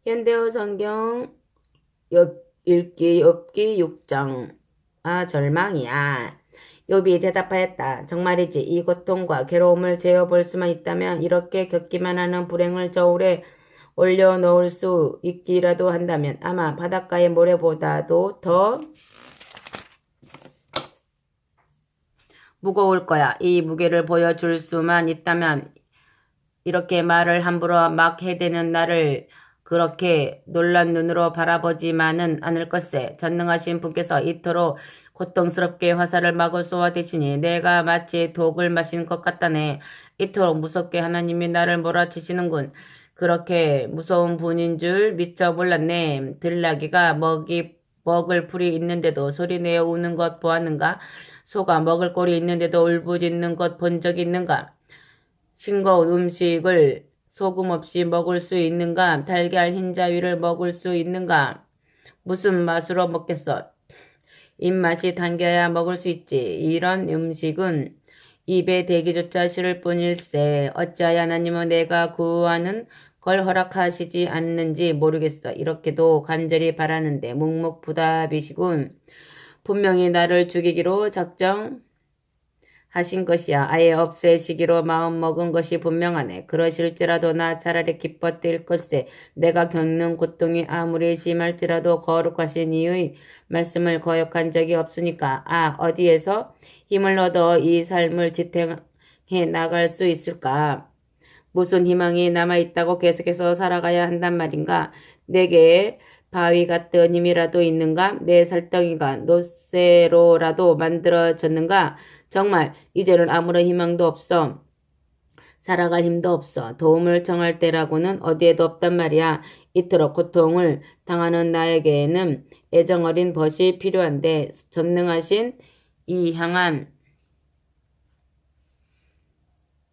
현대어 성경 읽기 욥기 6장. 아, 절망이야. 욥이 대답하였다. 정말이지. 이 고통과 괴로움을 제어볼 수만 있다면 이렇게 겪기만 하는 불행을 저울에 올려놓을 수 있기라도 한다면 아마 바닷가의 모래보다도 더 무거울 거야. 이 무게를 보여줄 수만 있다면 이렇게 말을 함부로 막 해대는 나를 그렇게 놀란 눈으로 바라보지만은 않을 것세. 전능하신 분께서 이토록 고통스럽게 화살을 막을 쏘아대시니 내가 마치 독을 마신 것 같다네. 이토록 무섭게 하나님이 나를 몰아치시는군. 그렇게 무서운 분인 줄 미처 몰랐네. 들나귀가 먹을 풀이 있는데도 소리내어 우는 것 보았는가? 소가 먹을 꼴이 있는데도 울부짖는 것 본 적 있는가? 싱거운 음식을 소금 없이 먹을 수 있는가? 달걀 흰자위를 먹을 수 있는가? 무슨 맛으로 먹겠어? 입맛이 당겨야 먹을 수 있지. 이런 음식은 입에 대기조차 싫을 뿐일세. 어찌하여 하나님은 내가 구하는 걸 허락하시지 않는지 모르겠어. 이렇게도 간절히 바라는데 묵묵부답이시군. 분명히 나를 죽이기로 작정하신 것이야. 아예 없애시기로 마음먹은 것이 분명하네. 그러실지라도 나 차라리 기뻐 뛸 것세. 내가 겪는 고통이 아무리 심할지라도 거룩하신 이의 말씀을 거역한 적이 없으니까. 아, 어디에서 힘을 얻어 이 삶을 지탱해 나갈 수 있을까? 무슨 희망이 남아있다고 계속해서 살아가야 한단 말인가? 내게 바위 같은 힘이라도 있는가? 내 살덩이가 노쇠로라도 만들어졌는가? 정말 이제는 아무런 희망도 없어. 살아갈 힘도 없어. 도움을 청할 때라고는 어디에도 없단 말이야. 이토록 고통을 당하는 나에게는 애정어린 벗이 필요한데 전능하신 이 향한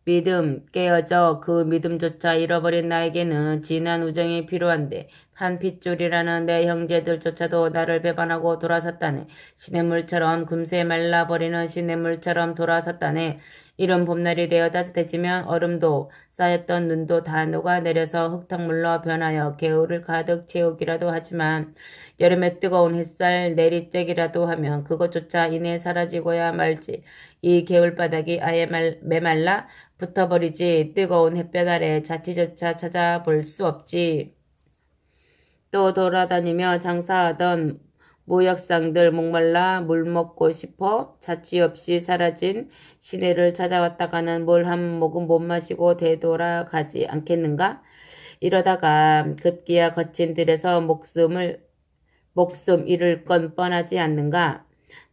믿음 깨어져 그 믿음조차 잃어버린 나에게는 진한 우정이 필요한데 한 핏줄이라는 내 형제들조차도 나를 배반하고 돌아섰다네. 시냇물처럼 금세 말라버리는 시냇물처럼 돌아섰다네. 이른 봄날이 되어 따뜻해지면 얼음도 쌓였던 눈도 다 녹아내려서 흙탕물로 변하여 개울을 가득 채우기라도 하지만 여름에 뜨거운 햇살 내리쬐기라도 하면 그것조차 이내 사라지고야 말지. 이 개울바닥이 아예 메말라 붙어버리지. 뜨거운 햇볕 아래 자취조차 찾아볼 수 없지. 또 돌아다니며 장사하던 무역상들 목말라 물 먹고 싶어 자취 없이 사라진 시내를 찾아왔다가는 물 한 모금 못 마시고 되돌아가지 않겠는가? 이러다가 급기야 거친 들에서 목숨 잃을 건 뻔하지 않는가?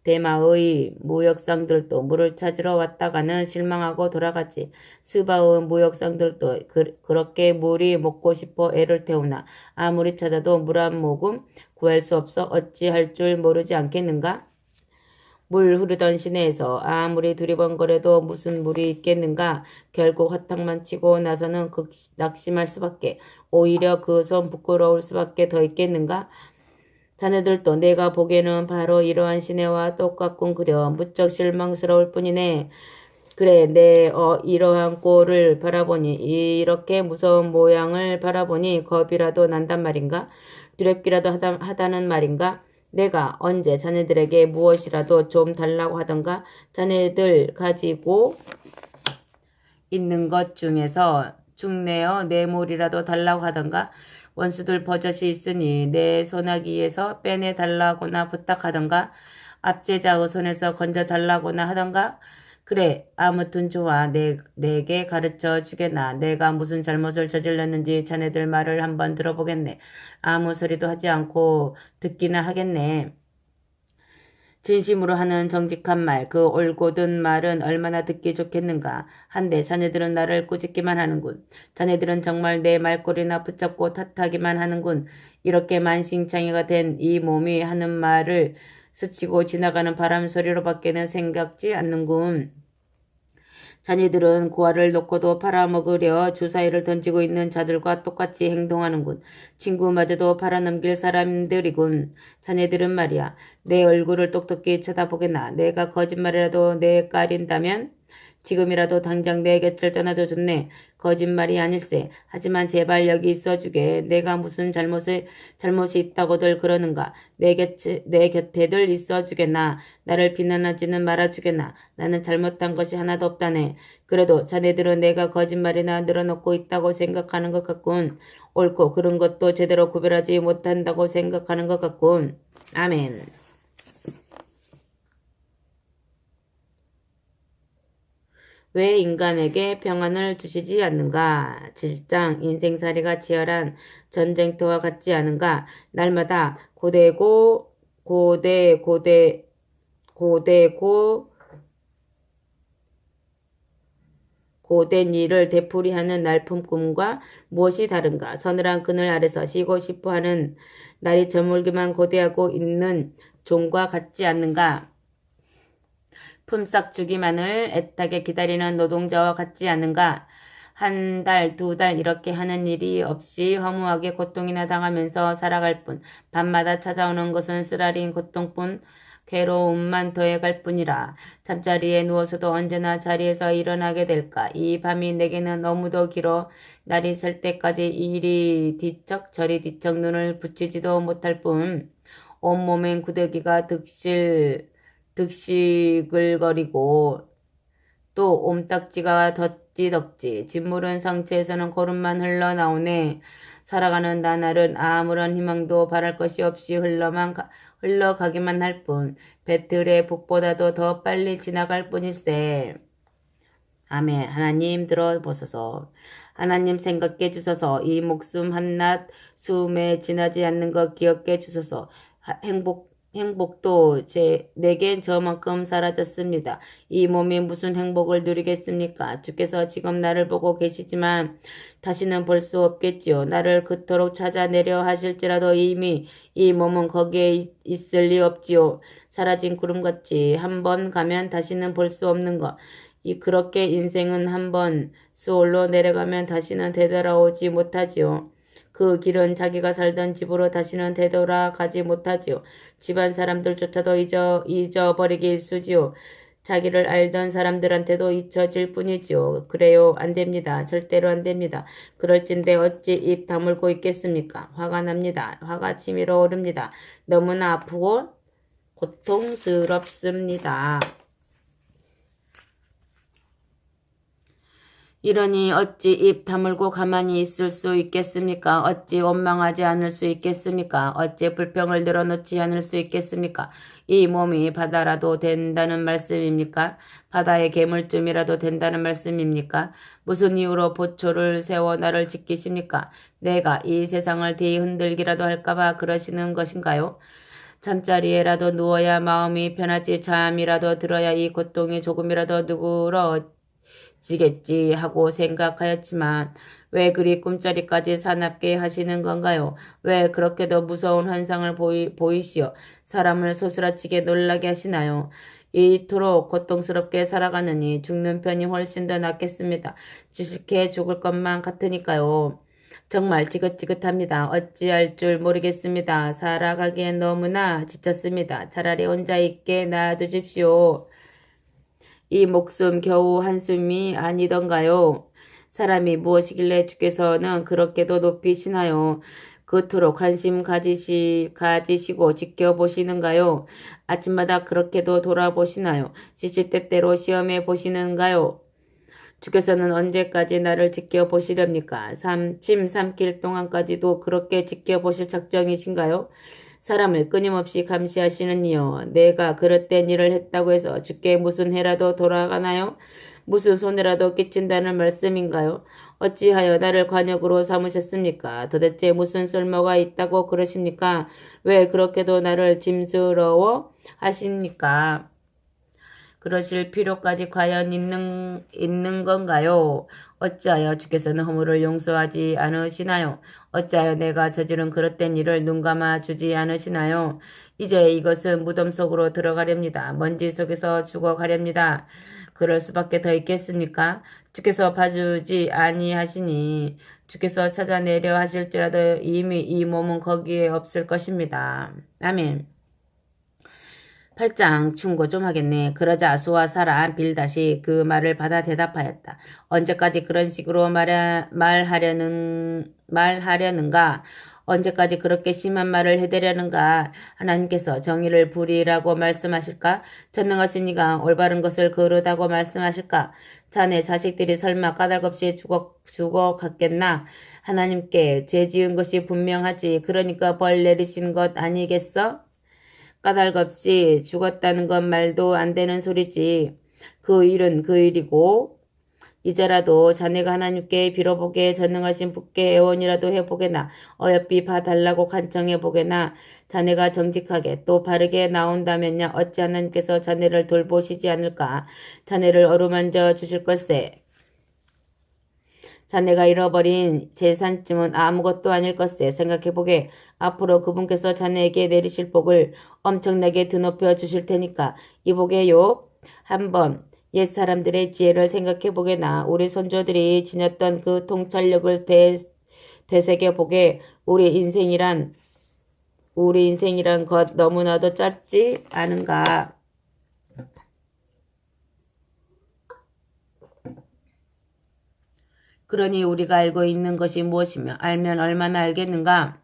대마의 무역상들도 물을 찾으러 왔다가는 실망하고 돌아가지. 스바의 무역상들도 그렇게 물이 먹고 싶어 애를 태우나 아무리 찾아도 물 한 모금 구할 수 없어 어찌할 줄 모르지 않겠는가? 물 흐르던 시내에서 아무리 두리번거려도 무슨 물이 있겠는가? 결국 허탕만 치고 나서는 낙심할 수밖에, 오히려 그 손 부끄러울 수밖에 더 있겠는가? 자네들도 내가 보기에는 바로 이러한 시내와 똑같군 그려. 무척 실망스러울 뿐이네. 그래, 이러한 꼴을 바라보니, 이렇게 무서운 모양을 바라보니 겁이라도 난단 말인가? 두렵기라도 하다는 말인가? 내가 언제 자네들에게 무엇이라도 좀 달라고 하던가? 자네들 가지고 있는 것 중에서 중내어 뇌물이라도 달라고 하던가? 원수들 버젓이 있으니 내 소나기에서 빼내 달라고나 부탁하던가? 압제자의 손에서 건져 달라고나 하던가? 그래, 아무튼 좋아. 내게 가르쳐 주겠나. 내가 무슨 잘못을 저질렀는지 자네들 말을 한번 들어보겠네. 아무 소리도 하지 않고 듣기나 하겠네. 진심으로 하는 정직한 말, 그 올곧은 말은 얼마나 듣기 좋겠는가. 한데 자네들은 나를 꾸짖기만 하는군. 자네들은 정말 내 말꼬리나 붙잡고 탓하기만 하는군. 이렇게 만신창이가 된 이 몸이 하는 말을 스치고 지나가는 바람 소리로밖에는 생각지 않는군. 자네들은 고아를 놓고도 팔아먹으려 주사위를 던지고 있는 자들과 똑같이 행동하는군. 친구마저도 팔아넘길 사람들이군. 자네들은 말이야. 내 얼굴을 똑똑히 쳐다보겠나. 내가 거짓말이라도 내까린다면 지금이라도 당장 내 곁을 떠나도 좋네. 거짓말이 아닐세. 하지만 제발 여기 있어주게. 내가 무슨 잘못이 있다고들 그러는가. 내 곁에들 있어주게나. 나를 비난하지는 말아주게나. 나는 잘못한 것이 하나도 없다네. 그래도 자네들은 내가 거짓말이나 늘어놓고 있다고 생각하는 것 같군. 옳고 그른 것도 제대로 구별하지 못한다고 생각하는 것 같군. 아멘. 왜 인간에게 평안을 주시지 않는가? 7장 인생살이가 치열한 전쟁터와 같지 않은가? 날마다 고되고 고된 일을 되풀이하는 날품 꿈과 무엇이 다른가? 서늘한 그늘 아래서 쉬고 싶어하는 날이 저물기만 고대하고 있는 종과 같지 않는가? 품삯 주기만을 애타게 기다리는 노동자와 같지 않은가? 한 달, 두 달 이렇게 하는 일이 없이 허무하게 고통이나 당하면서 살아갈 뿐 밤마다 찾아오는 것은 쓰라린 고통뿐 괴로움만 더해갈 뿐이라. 잠자리에 누워서도 언제나 자리에서 일어나게 될까? 이 밤이 내게는 너무도 길어 날이 설 때까지 이리 뒤척 저리 뒤척 눈을 붙이지도 못할 뿐 온몸엔 구더기가 득시글거리고 또 옴딱지가 덕지덕지 짓무른 상처에서는 고름만 흘러나오네. 살아가는 나날은 아무런 희망도 바랄 것이 없이 흘러가기만 할 뿐 배틀의 북보다도 더 빨리 지나갈 뿐일세. 아멘. 하나님 들어보소서. 하나님 생각해 주소서. 이 목숨 한낱 숨에 지나지 않는 것 기억해 주소서. 행복도 내겐 저만큼 사라졌습니다. 이 몸이 무슨 행복을 누리겠습니까? 주께서 지금 나를 보고 계시지만 다시는 볼 수 없겠지요. 나를 그토록 찾아내려 하실지라도 이미 이 몸은 거기에 있을 리 없지요. 사라진 구름같이 한 번 가면 다시는 볼 수 없는 것. 그렇게 인생은 한 번 수올로 내려가면 다시는 되돌아오지 못하지요. 그 길은 자기가 살던 집으로 다시는 되돌아가지 못하지요. 집안 사람들조차도 잊어버리기 일쑤지요. 자기를 알던 사람들한테도 잊혀질 뿐이지요. 그래요. 안 됩니다. 절대로 안 됩니다. 그럴진데 어찌 입 다물고 있겠습니까? 화가 납니다. 화가 치밀어 오릅니다. 너무나 아프고 고통스럽습니다. 이러니 어찌 입 다물고 가만히 있을 수 있겠습니까? 어찌 원망하지 않을 수 있겠습니까? 어찌 불평을 늘어놓지 않을 수 있겠습니까? 이 몸이 바다라도 된다는 말씀입니까? 바다의 괴물쯤이라도 된다는 말씀입니까? 무슨 이유로 보초를 세워 나를 지키십니까? 내가 이 세상을 뒤흔들기라도 할까봐 그러시는 것인가요? 잠자리에라도 누워야 마음이 편하지 잠이라도 들어야 이 고통이 조금이라도 누그러지겠지 하고 생각하였지만 왜 그리 꿈자리까지 사납게 하시는 건가요? 왜 그렇게도 무서운 환상을 보이시어 사람을 소스라치게 놀라게 하시나요? 이토록 고통스럽게 살아가느니 죽는 편이 훨씬 더 낫겠습니다. 지식해 죽을 것만 같으니까요. 정말 지긋지긋합니다. 어찌할 줄 모르겠습니다. 살아가기엔 너무나 지쳤습니다. 차라리 혼자 있게 놔두십시오. 이 목숨 겨우 한숨이 아니던가요? 사람이 무엇이길래 주께서는 그렇게도 높이시나요? 그토록 관심 가지시고 지켜보시는가요? 아침마다 그렇게도 돌아보시나요? 시시때때로 시험해 보시는가요? 주께서는 언제까지 나를 지켜보시렵니까? 침 삼킬 동안까지도 그렇게 지켜보실 작정이신가요? 사람을 끊임없이 감시하시는 이여, 내가 그릇된 일을 했다고 해서 주께 무슨 해라도 돌아가나요? 무슨 손해라도 끼친다는 말씀인가요? 어찌하여 나를 관역으로 삼으셨습니까? 도대체 무슨 쓸모가 있다고 그러십니까? 왜 그렇게도 나를 짐스러워 하십니까? 그러실 필요까지 과연 있는 건가요? 어찌하여 주께서는 허물을 용서하지 않으시나요? 어찌하여 내가 저지른 그릇된 일을 눈감아 주지 않으시나요? 이제 이것은 무덤 속으로 들어가렵니다. 먼지 속에서 죽어가렵니다. 그럴 수밖에 더 있겠습니까? 주께서 봐주지 아니하시니 주께서 찾아내려 하실지라도 이미 이 몸은 거기에 없을 것입니다. 아멘. 팔짱 충고 좀 하겠네. 그러자 수와 사라 빌닷이 그 말을 받아 대답하였다. 언제까지 그런 식으로 말하려는가? 언제까지 그렇게 심한 말을 해대려는가? 하나님께서 정의를 부리라고 말씀하실까? 전능하신 이가 올바른 것을 그르다고 말씀하실까? 자네 자식들이 설마 까닭없이 죽어갔겠나? 하나님께 죄 지은 것이 분명하지. 그러니까 벌 내리신 것 아니겠어? 까닭없이 죽었다는 건 말도 안 되는 소리지. 그 일은 그 일이고 이제라도 자네가 하나님께 빌어보게 전능하신 분께 애원이라도 해보게나 어여삐 봐달라고 간청해보게나 자네가 정직하게 또 바르게 나온다면야 어찌 하나님께서 자네를 돌보시지 않을까. 자네를 어루만져 주실 걸세. 자네가 잃어버린 재산쯤은 아무것도 아닐 것세. 생각해보게. 앞으로 그분께서 자네에게 내리실 복을 엄청나게 드높여 주실 테니까. 이보게요. 한번 옛사람들의 지혜를 생각해보게나. 우리 선조들이 지녔던 그 통찰력을 되새겨보게. 우리 인생이란 것 너무나도 짧지 않은가. 그러니 우리가 알고 있는 것이 무엇이며 알면 얼마나 알겠는가?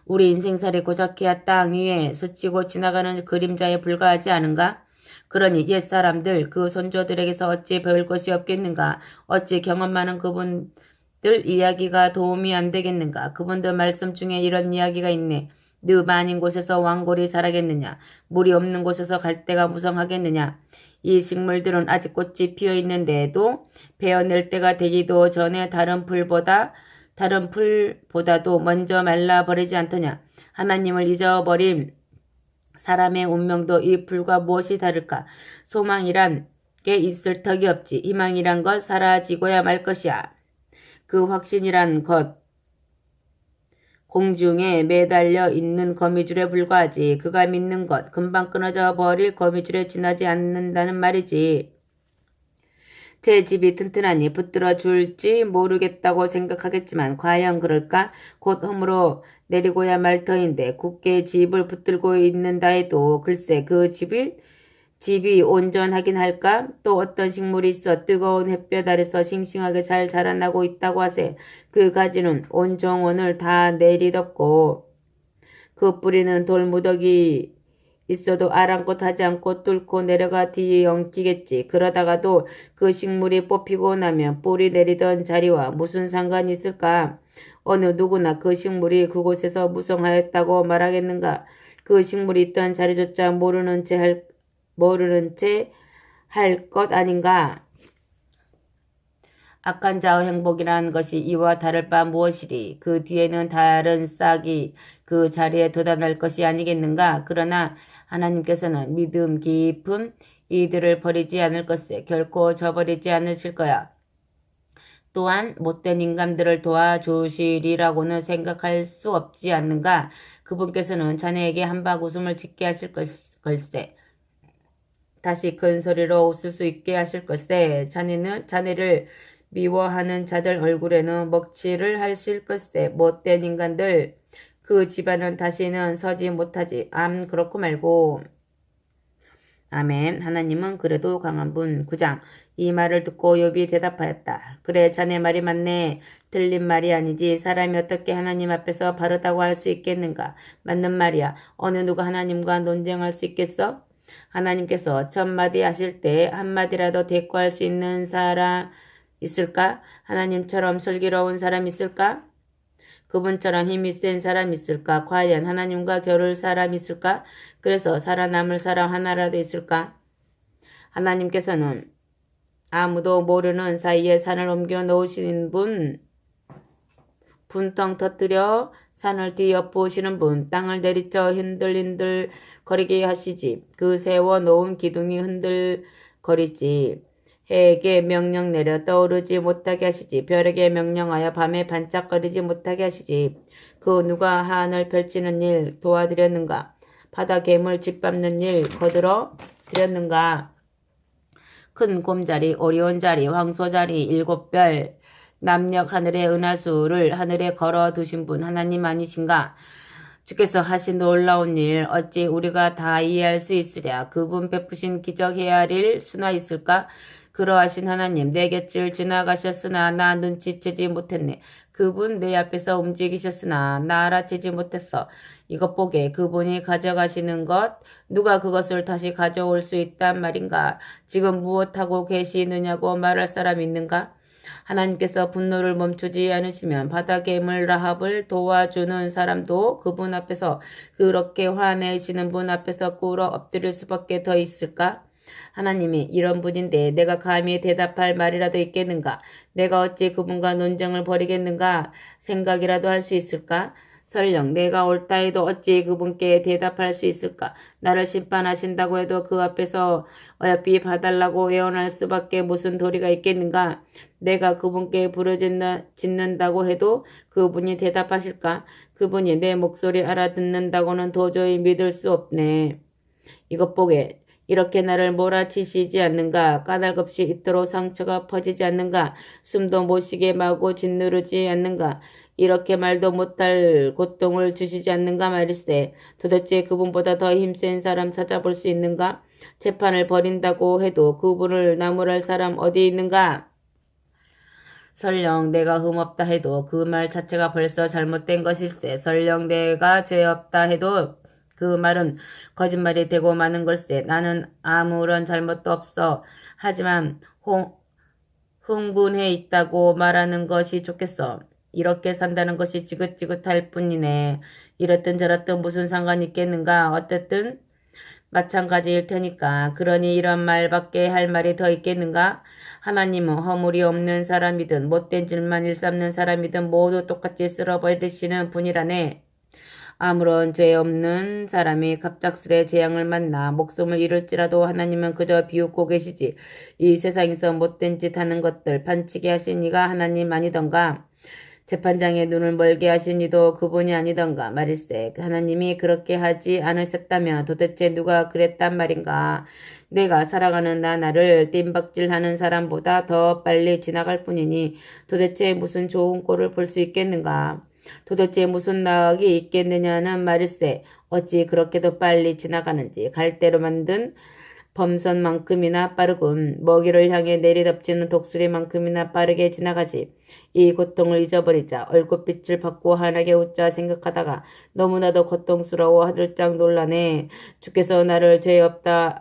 우리 인생살이 고작해야 땅 위에 스치고 지나가는 그림자에 불과하지 않은가? 그러니 옛사람들 그 선조들에게서 어찌 배울 것이 없겠는가? 어찌 경험 많은 그분들 이야기가 도움이 안 되겠는가? 그분들 말씀 중에 이런 이야기가 있네. 느 많은 곳에서 왕골이 자라겠느냐? 물이 없는 곳에서 갈대가 무성하겠느냐? 이 식물들은 아직 꽃이 피어 있는데도 베어낼 때가 되기도 전에 다른 풀보다도 먼저 말라버리지 않더냐. 하나님을 잊어버린 사람의 운명도 이 풀과 무엇이 다를까. 소망이란 게 있을 턱이 없지. 희망이란 것 사라지고야 말 것이야. 그 확신이란 것 공중에 매달려 있는 거미줄에 불과하지. 그가 믿는 것 금방 끊어져 버릴 거미줄에 지나지 않는다는 말이지. 제 집이 튼튼하니 붙들어 줄지 모르겠다고 생각하겠지만 과연 그럴까? 곧 허물어 내리고야 말 터인데 굳게 집을 붙들고 있는다 해도 글쎄 그 집이 온전하긴 할까? 또 어떤 식물이 있어 뜨거운 햇볕 아래서 싱싱하게 잘 자라나고 있다고 하세. 그 가지는 온 정원을 다 내리덮고 그 뿌리는 돌무더기 있어도 아랑곳하지 않고 뚫고 내려가 뒤엉키겠지. 그러다가도 그 식물이 뽑히고 나면 뿌리 내리던 자리와 무슨 상관이 있을까? 어느 누구나 그 식물이 그곳에서 무성하였다고 말하겠는가? 그 식물이 있던 자리조차 모르는 채 할 것 아닌가? 악한 자의 행복이라는 것이 이와 다를 바 무엇이리. 그 뒤에는 다른 싹이 그 자리에 돋아날 것이 아니겠는가. 그러나 하나님께서는 믿음 깊은 이들을 버리지 않을 것에 결코 저버리지 않으실 거야. 또한 못된 인간들을 도와주시리라고는 생각할 수 없지 않는가. 그분께서는 자네에게 한박 웃음을 짓게 하실 걸세. 다시 큰 소리로 웃을 수 있게 하실 걸세. 자네를 미워하는 자들 얼굴에는 먹칠을 하실 것세. 못된 인간들 그 집안은 다시는 서지 못하지. 그렇고 말고. 아멘. 하나님은 그래도 강한 분. 9장. 이 말을 듣고 욥이 대답하였다. 그래 자네 말이 맞네. 틀린 말이 아니지. 사람이 어떻게 하나님 앞에서 바르다고 할 수 있겠는가. 맞는 말이야. 어느 누가 하나님과 논쟁할 수 있겠어? 하나님께서 1000마디 하실 때 한마디라도 대꾸할 수 있는 사람 있을까? 하나님처럼 슬기로운 사람 있을까? 그분처럼 힘이 센 사람 있을까? 과연 하나님과 겨룰 사람 있을까? 그래서 살아남을 사람 하나라도 있을까? 하나님께서는 아무도 모르는 사이에 산을 옮겨 놓으시는 분, 분통 터뜨려 산을 뒤엎으시는 분, 땅을 내리쳐 흔들흔들 거리게 하시지. 그 세워 놓은 기둥이 흔들거리지. 해에게 명령 내려 떠오르지 못하게 하시지. 별에게 명령하여 밤에 반짝거리지 못하게 하시지. 그 누가 하늘 펼치는 일 도와드렸는가? 바다 괴물 짓밟는 일 거들어 드렸는가? 큰 곰자리, 오리온자리, 황소자리, 7별, 남녘 하늘의 은하수를 하늘에 걸어 두신 분 하나님 아니신가? 주께서 하신 놀라운 일 어찌 우리가 다 이해할 수 있으랴. 그분 베푸신 기적 헤아릴 수나 있을까? 그러하신 하나님 내 곁을 지나가셨으나 나 눈치채지 못했네. 그분 내 앞에서 움직이셨으나 나 알아채지 못했어. 이것 보게 그분이 가져가시는 것 누가 그것을 다시 가져올 수 있단 말인가? 지금 무엇하고 계시느냐고 말할 사람 있는가? 하나님께서 분노를 멈추지 않으시면 바다 괴물 라합을 도와주는 사람도 그분 앞에서 그렇게 화내시는 분 앞에서 꿇어 엎드릴 수밖에 더 있을까? 하나님이 이런 분인데 내가 감히 대답할 말이라도 있겠는가? 내가 어찌 그분과 논쟁을 벌이겠는가? 생각이라도 할 수 있을까? 설령 내가 옳다 해도 어찌 그분께 대답할 수 있을까? 나를 심판하신다고 해도 그 앞에서 어여삐 봐달라고 애원할 수밖에 무슨 도리가 있겠는가? 내가 그분께 부르짖는다고 해도 그분이 대답하실까? 그분이 내 목소리 알아듣는다고는 도저히 믿을 수 없네. 이것 보게. 이렇게 나를 몰아치시지 않는가? 까닭없이 이토록 상처가 퍼지지 않는가? 숨도 못 쉬게 마구 짓누르지 않는가? 이렇게 말도 못할 고통을 주시지 않는가 말일세. 도대체 그분보다 더 힘센 사람 찾아볼 수 있는가? 재판을 벌인다고 해도 그분을 나무랄 사람 어디 있는가? 설령 내가 흠없다 해도 그 말 자체가 벌써 잘못된 것일세. 설령 내가 죄 없다 해도 그 말은 거짓말이 되고 마는 걸세. 나는 아무런 잘못도 없어. 하지만 흥분해 있다고 말하는 것이 좋겠어. 이렇게 산다는 것이 지긋지긋할 뿐이네. 이렇든 저렇든 무슨 상관이 있겠는가. 어쨌든 마찬가지일 테니까. 그러니 이런 말밖에 할 말이 더 있겠는가? 하나님은 허물이 없는 사람이든 못된 질만 일삼는 사람이든 모두 똑같이 쓸어버리시는 분이라네. 아무런 죄 없는 사람이 갑작스레 재앙을 만나 목숨을 잃을지라도 하나님은 그저 비웃고 계시지. 이 세상에서 못된 짓 하는 것들 반치게 하신 이가 하나님 아니던가? 재판장의 눈을 멀게 하신 이도 그분이 아니던가 말일세. 하나님이 그렇게 하지 않으셨다면 도대체 누가 그랬단 말인가? 내가 살아가는 나를 뜀박질하는 사람보다 더 빨리 지나갈 뿐이니 도대체 무슨 좋은 꼴을 볼 수 있겠는가? 도대체 무슨 낙이 있겠느냐는 말일세. 어찌 그렇게도 빨리 지나가는지. 갈대로 만든 범선만큼이나 빠르군. 먹이를 향해 내리덮치는 독수리만큼이나 빠르게 지나가지. 이 고통을 잊어버리자. 얼굴빛을 받고 환하게 웃자 생각하다가 너무나도 고통스러워 하들짝 놀라네. 주께서 나를 죄 없다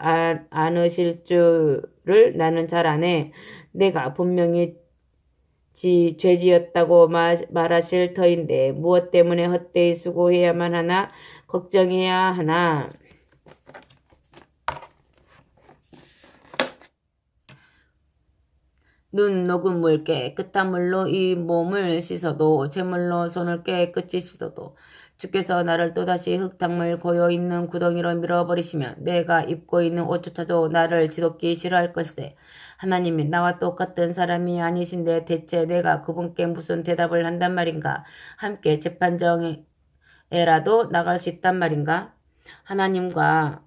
않으실 줄을 나는 잘 아네. 내가 분명히 죄지었다고 말하실 터인데 무엇 때문에 헛되이 수고해야만 하나 걱정해야 하나. 눈 녹은 물 깨끗한 물로 이 몸을 씻어도 제물로 손을 깨끗이 씻어도 주께서 나를 또다시 흙탕물 고여있는 구덩이로 밀어버리시면 내가 입고 있는 옷조차도 나를 지독히 싫어할 걸세. 하나님이 나와 똑같은 사람이 아니신데 대체 내가 그분께 무슨 대답을 한단 말인가? 함께 재판정에라도 나갈 수 있단 말인가? 하나님과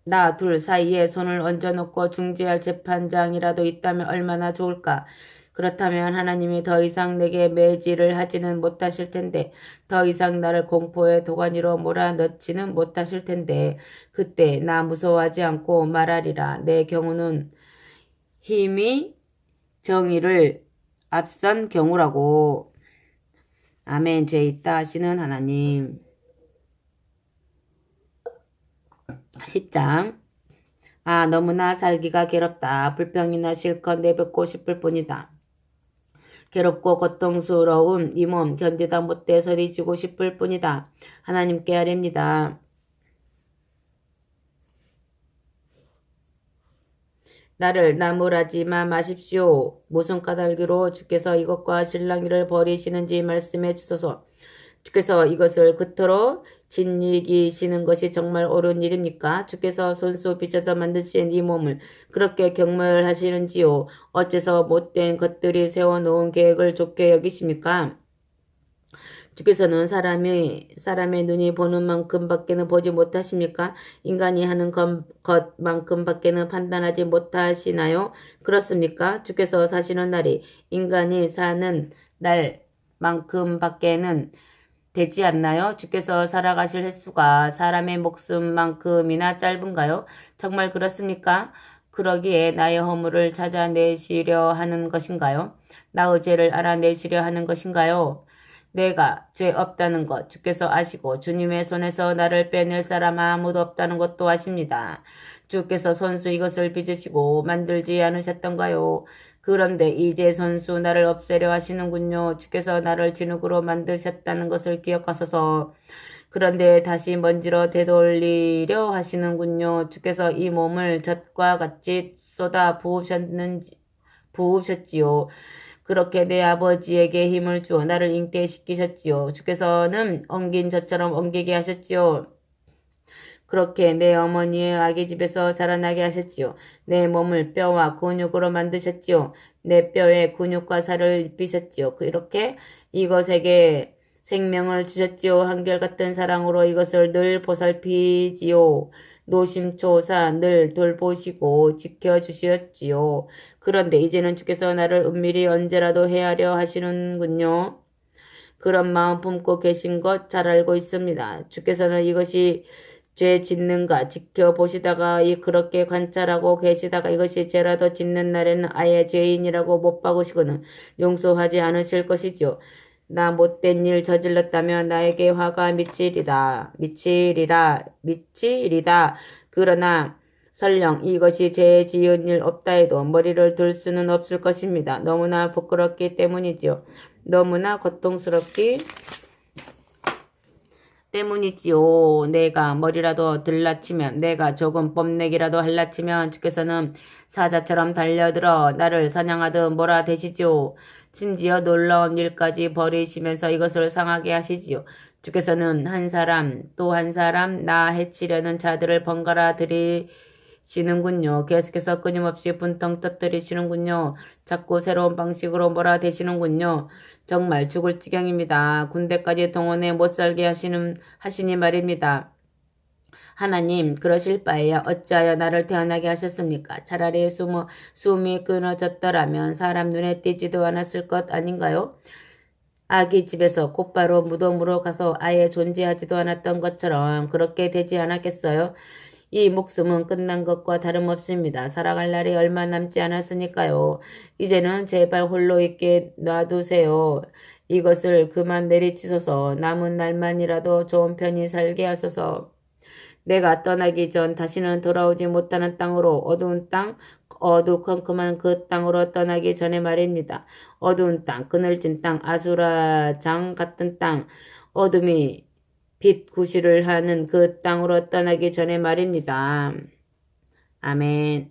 나 둘 사이에 손을 얹어놓고 중재할 재판장이라도 있다면 얼마나 좋을까. 그렇다면 하나님이 더 이상 내게 매질을 하지는 못하실 텐데 더 이상 나를 공포의 도가니로 몰아넣지는 못하실 텐데 그때 나 무서워하지 않고 말하리라. 내 경우는 힘이 정의를 앞선 경우라고. 아멘. 죄 있다 하시는 하나님. 10장. 아, 너무나 살기가 괴롭다. 불평이나 실컷 내뱉고 싶을 뿐이다. 괴롭고 고통스러운 이 몸 견디다 못해 소리지고 싶을 뿐이다. 하나님께 아뢰입니다. 나를 나무라지 마십시오. 무슨 까닭으로 주께서 이것과 실랑이를 벌이시는지 말씀해 주소서. 주께서 이것을 그토록 진이기시는 것이 정말 옳은 일입니까? 주께서 손수 빚어서 만드신 이 몸을 그렇게 경멸하시는지요? 어째서 못된 것들이 세워놓은 계획을 좋게 여기십니까? 주께서는 사람의 눈이 보는 만큼밖에는 보지 못하십니까? 인간이 하는 것만큼밖에는 판단하지 못하시나요? 그렇습니까? 주께서 사시는 날이 인간이 사는 날만큼밖에는 되지 않나요? 주께서 살아가실 횟수가 사람의 목숨만큼이나 짧은가요? 정말 그렇습니까? 그러기에 나의 허물을 찾아내시려 하는 것인가요? 나의 죄를 알아내시려 하는 것인가요? 내가 죄 없다는 것 주께서 아시고 주님의 손에서 나를 빼낼 사람 아무도 없다는 것도 아십니다. 주께서 손수 이것을 빚으시고 만들지 않으셨던가요? 그런데 이제 손수 나를 없애려 하시는군요. 주께서 나를 진흙으로 만드셨다는 것을 기억하소서. 그런데 다시 먼지로 되돌리려 하시는군요. 주께서 이 몸을 젖과 같이 쏟아 부으셨지요. 그렇게 내 아버지에게 힘을 주어 나를 잉태시키셨지요. 주께서는 엉긴 젖처럼 엉기게 하셨지요. 그렇게 내 어머니의 아기 집에서 자라나게 하셨지요. 내 몸을 뼈와 근육으로 만드셨지요. 내 뼈에 근육과 살을 입히셨지요. 그렇게 이것에게 생명을 주셨지요. 한결같은 사랑으로 이것을 늘 보살피지요. 노심초사 늘 돌보시고 지켜주셨지요. 그런데 이제는 주께서 나를 은밀히 언제라도 해하려 하시는군요. 그런 마음 품고 계신 것 잘 알고 있습니다. 주께서는 이것이 죄 짓는가 지켜보시다가 그렇게 관찰하고 계시다가 이것이 죄라도 짓는 날에는 아예 죄인이라고 못 박으시고는 용서하지 않으실 것이지요. 나 못된 일 저질렀다면 나에게 화가 미치리다. 그러나 설령 이것이 죄 지은 일 없다 해도 머리를 들 수는 없을 것입니다. 너무나 부끄럽기 때문이지요. 너무나 고통스럽기 때문이지요. 내가 머리라도 들라치면, 내가 조금 뽐내기라도 할라치면 주께서는 사자처럼 달려들어 나를 사냥하듯 몰아대시지요. 심지어 놀라운 일까지 벌이시면서 이것을 상하게 하시지요. 주께서는 한 사람 또 한 사람 나 해치려는 자들을 번갈아 들이시는군요. 계속해서 끊임없이 분통 터뜨리시는군요. 자꾸 새로운 방식으로 몰아대시는군요. 정말 죽을 지경입니다. 군대까지 동원해 못살게 하시니 말입니다. 하나님, 그러실 바에야 어찌하여 나를 태어나게 하셨습니까? 차라리 숨이 끊어졌더라면 사람 눈에 띄지도 않았을 것 아닌가요? 아기 집에서 곧바로 무덤으로 가서 아예 존재하지도 않았던 것처럼 그렇게 되지 않았겠어요? 이 목숨은 끝난 것과 다름없습니다. 살아갈 날이 얼마 남지 않았으니까요. 이제는 제발 홀로 있게 놔두세요. 이것을 그만 내리치소서. 남은 날만이라도 좋은 편히 살게 하소서. 내가 떠나기 전 다시는 돌아오지 못하는 땅으로 어두운 땅, 어두컴컴한 그 땅으로 떠나기 전에 말입니다. 어두운 땅, 그늘진 땅, 아수라장 같은 땅, 어둠이 빛 구실을 하는 그 땅으로 떠나기 전에 말입니다. 아멘.